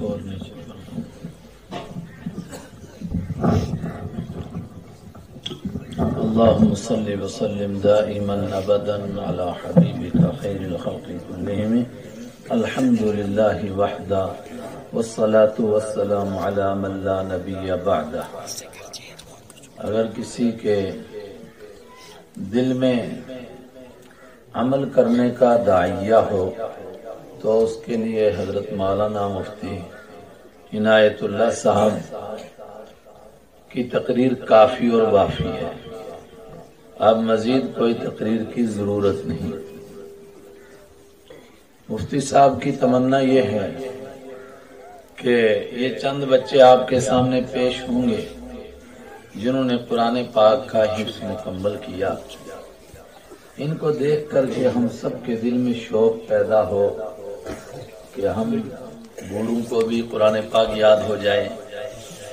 کو اور نیچے اللهم صل وسلم دائما ابدا على حبيبك خير الخلق كلهم الحمد لله وحده والصلاة والسلام على من لا نبي بعده۔ اگر کسی کے دل میں عمل کرنے کا داعیہ ہو تو اس کے لیے حضرت مولانا مفتی عنایت اللہ صاحب کی تقریر کافی اور وافی ہے۔ اب مزید کوئی تقریر کی ضرورت نہیں۔ مفتی صاحب کی تمنا یہ ہے کہ یہ چند بچے آپ کے سامنے پیش ہوں گے جنہوں نے قرآن پاک کا حفظ مکمل کیا، ان کو دیکھ کر کے ہم سب کے دل میں شوق پیدا ہو کہ ہم بوڑھوں کو بھی قرآن پاک یاد ہو جائے،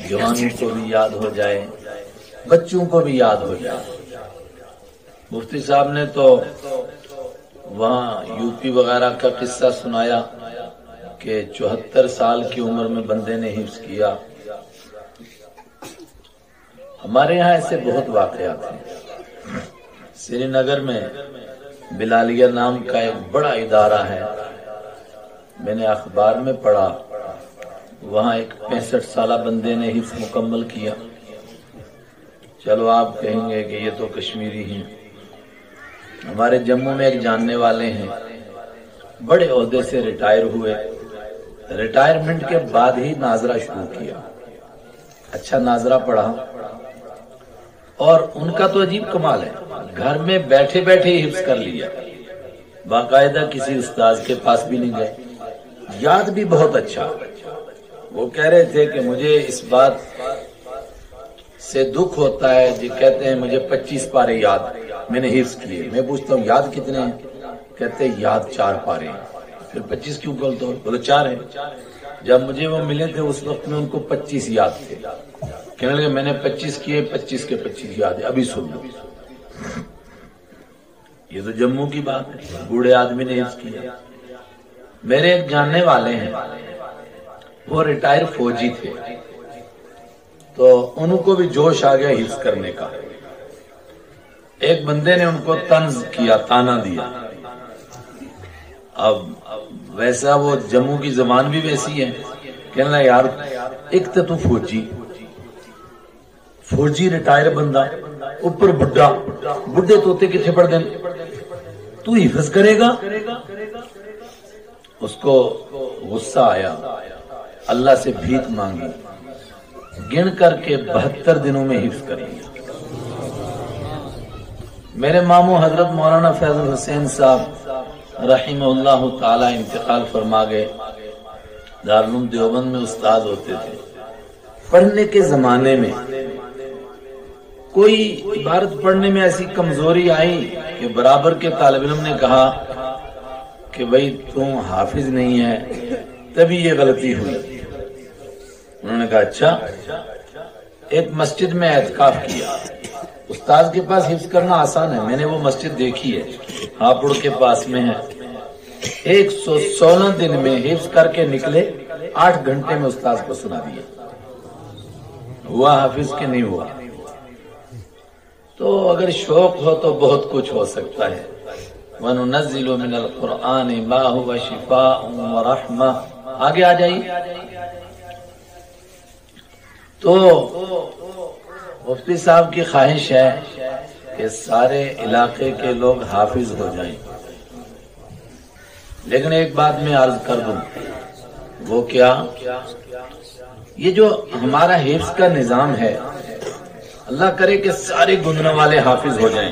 جوانوں کو بھی یاد ہو جائے، بچوں کو بھی یاد ہو جائے۔ مفتی صاحب نے تو وہاں یو پی وغیرہ کا قصہ سنایا کہ 74 سال کی عمر میں بندے نے حفظ کیا۔ ہمارے یہاں ایسے بہت واقعات ہیں۔ سری نگر میں بلالیہ نام کا ایک بڑا ادارہ ہے، میں نے اخبار میں پڑھا، وہاں ایک 65 سالہ بندے نے حفظ مکمل کیا۔ چلو آپ کہیں گے کہ یہ تو کشمیری ہیں۔ ہمارے جموں میں ایک جاننے والے ہیں، بڑے عہدے سے ریٹائر ہوئے، ریٹائرمنٹ کے بعد ہی ناظرہ شروع کیا، اچھا ناظرہ پڑھا، اور ان کا تو عجیب کمال ہے، گھر میں بیٹھے بیٹھے ہی حفظ کر لیا، باقاعدہ کسی استاذ کے پاس بھی نہیں گئے، یاد بھی بہت اچھا۔ وہ کہہ رہے تھے کہ مجھے اس بات سے دکھ ہوتا ہے، جی کہتے ہیں مجھے 25 پارے یاد میں نے حفظ کیے، میں پوچھتا ہوں یاد کتنے ہیں؟ کہتے ہیں یاد 4 پارے ہیں۔ پھر 25 کیوں بولتے ہو؟ بولے 4 ہیں۔ جب مجھے وہ ملے تھے اس وقت میں ان کو 25 یاد تھے، کہنے لگے میں نے 25 کیے، 25 کے 25 یاد ہے، ابھی سن لو۔ یہ تو جموں کی بات ہے، بوڑھے آدمی نے حفظ کیا۔ میرے ایک جاننے والے ہیں، وہ ریٹائر فوجی تھے، تو ان کو بھی جوش آ گیا حفظ کرنے کا۔ ایک بندے نے ان کو طنز کیا، تانا دیا۔ اب ویسا وہ جموں کی زبان بھی ویسی ہے، کہنے لگا یار ایک تو فوجی ریٹائر بندہ، اوپر بڈھا، بڈھے توتے کتنے پڑھ دیں، تو حفظ کرے گا؟ اس کو غصہ آیا، اللہ سے بھیک مانگی، گن کر کے 72 دنوں میں حفظ کر لیا۔ میرے ماموں حضرت مولانا فیض الحسین صاحب رحمہ اللہ تعالی انتقال فرما گئے، دارالعلوم دیوبند میں استاد ہوتے تھے۔ پڑھنے کے زمانے میں کوئی عبارت پڑھنے میں ایسی کمزوری آئی کہ برابر کے طالب علم نے کہا کہ بھائی تم حافظ نہیں ہے، تبھی یہ غلطی ہوئی۔ انہوں نے کہا اچھا۔ ایک مسجد میں اعتکاف کیا، استاد کے پاس حفظ کرنا آسان ہے، میں نے وہ مسجد دیکھی ہے، ہاپوڑ کے پاس میں ہے۔ 116 دن میں حفظ کر کے نکلے، 8 گھنٹے میں استاد کو سنا دیا۔ ہوا حافظ کے نہیں ہوا؟ تو اگر شوق ہو تو بہت کچھ ہو سکتا ہے۔ وَنُنَزِّلُ مِنَ الْقُرْآنِ مَا هُوَ شِفَاءٌ وَرَحْمَةٌ۔ آگے آ جائیے۔ تو مفتی صاحب کی خواہش ہے کہ سارے علاقے کے لوگ حافظ ہو جائیں، لیکن ایک بات میں عرض کر دوں، وہ کیا؟ یہ جو ہمارا حفظ کا نظام ہے، اللہ کرے کہ سارے گنجنے والے حافظ ہو جائیں،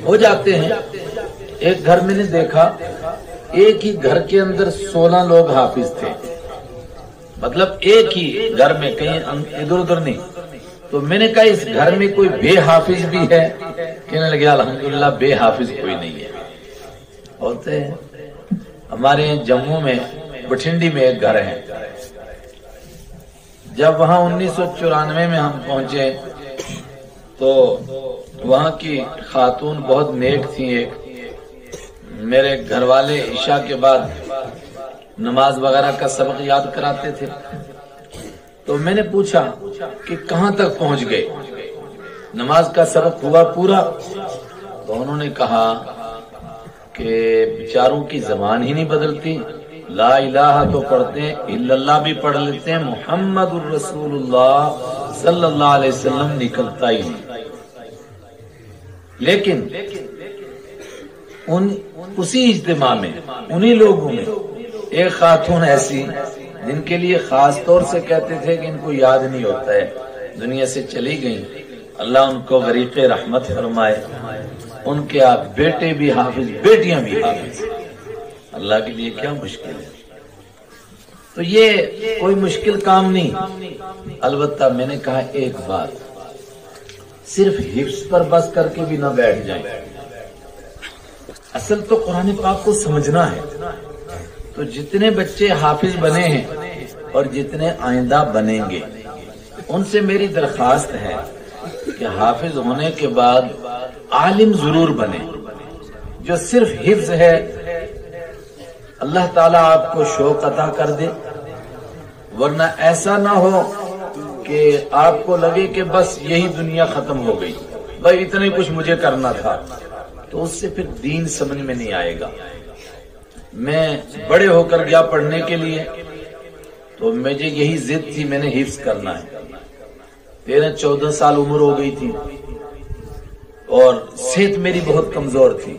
ہو جاتے ہیں۔ ایک گھر میں نے دیکھا، ایک ہی گھر کے اندر 16 لوگ حافظ تھے، مطلب ایک ہی گھر میں، کہیں ادھر ادھر نہیں۔ تو میں نے کہا اس گھر میں کوئی بے حافظ بھی ہے؟ کہنے لگے الحمدللہ بے حافظ کوئی نہیں ہے۔ ہوتے ہیں ہمارے جموں میں بٹھنڈی میں ایک گھر ہے، جب وہاں 1994 میں ہم پہنچے تو وہاں کی خاتون بہت نیک تھی۔ ایک میرے گھر والے عشاء کے بعد نماز وغیرہ کا سبق یاد کراتے تھے. تو میں نے پوچھا کہ کہاں تک پہنچ گئے, نماز کا سبق ہوا پورا؟ تو انہوں نے کہا کہ بیچاروں کی زبان ہی نہیں بدلتی, لا الہ تو پڑھتے ہیں, الا اللہ بھی پڑھ لیتے ہیں, محمد الرسول اللہ صلی اللہ علیہ وسلم نکلتا ہی نہیں. لیکن اسی اجتماع میں انہی لوگوں میں ایک خاتون ایسی جن کے لیے خاص طور سے کہتے تھے کہ ان کو یاد نہیں ہوتا ہے, دنیا سے چلی گئیں, اللہ ان کو غریق رحمت فرمائے. ان کے آپ بیٹے بھی حافظ, بیٹیاں بھی حافظ. اللہ کے لیے کیا مشکل ہے. تو یہ کوئی مشکل کام نہیں. البتہ میں نے کہا ایک بات, صرف حفظ پر بس کر کے بھی نہ بیٹھ جائیں. اصل تو قرآن پاک کو سمجھنا ہے. تو جتنے بچے حافظ بنے ہیں اور جتنے آئندہ بنیں گے, ان سے میری درخواست ہے کہ حافظ ہونے کے بعد عالم ضرور بنے. جو صرف حفظ ہے, اللہ تعالیٰ آپ کو شوق عطا کر دے, ورنہ ایسا نہ ہو کہ آپ کو لگے کہ بس یہی دنیا ختم ہو گئی, بھائی اتنا ہی کچھ مجھے کرنا تھا, تو اس سے پھر دین سمجھ میں نہیں آئے گا. میں بڑے ہو کر گیا پڑھنے کے لیے, تو مجھے یہی ضد تھی, میں نے حفظ کرنا ہے. 13-14 سال عمر ہو گئی تھی اور صحت میری بہت کمزور تھی.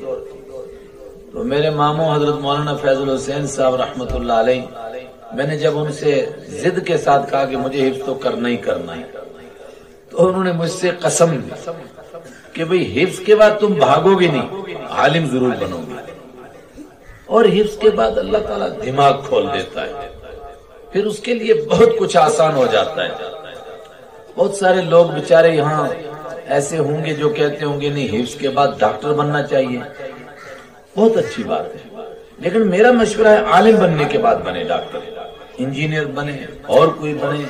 تو میرے ماموں حضرت مولانا فیض الحسین صاحب رحمت اللہ علیہ, میں نے جب ان سے ضد کے ساتھ کہا کہ مجھے حفظ تو کرنا ہی کرنا ہے, تو انہوں نے مجھ سے قسم دی کہ بھئی حفظ کے بعد تم بھاگو گے نہیں, عالم ضرور بنو گے. اور حفظ کے بعد اللہ تعالیٰ دماغ کھول دیتا ہے, پھر اس کے لیے بہت کچھ آسان ہو جاتا ہے. بہت سارے لوگ بیچارے یہاں ایسے ہوں گے جو کہتے ہوں گے نہیں حفظ کے بعد ڈاکٹر بننا چاہیے, بہت اچھی بات ہے, لیکن میرا مشورہ ہے عالم بننے کے بعد بنے ڈاکٹر, انجینئر بنے اور کوئی بنے,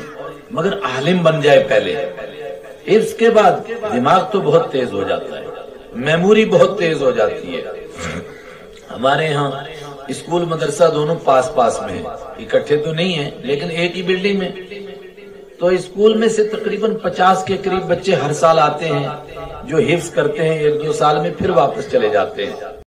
مگر عالم بن جائے پہلے. حفظ کے بعد دماغ تو بہت تیز ہو جاتا ہے, میموری بہت تیز ہو جاتی ہے. ہمارے یہاں اسکول مدرسہ دونوں پاس پاس میں ہیں, اکٹھے تو نہیں ہیں لیکن ایک ہی بلڈنگ میں. تو اسکول میں سے تقریباً 50 کے قریب بچے ہر سال آتے ہیں جو حفظ کرتے ہیں, 1-2 سال میں پھر واپس چلے جاتے ہیں.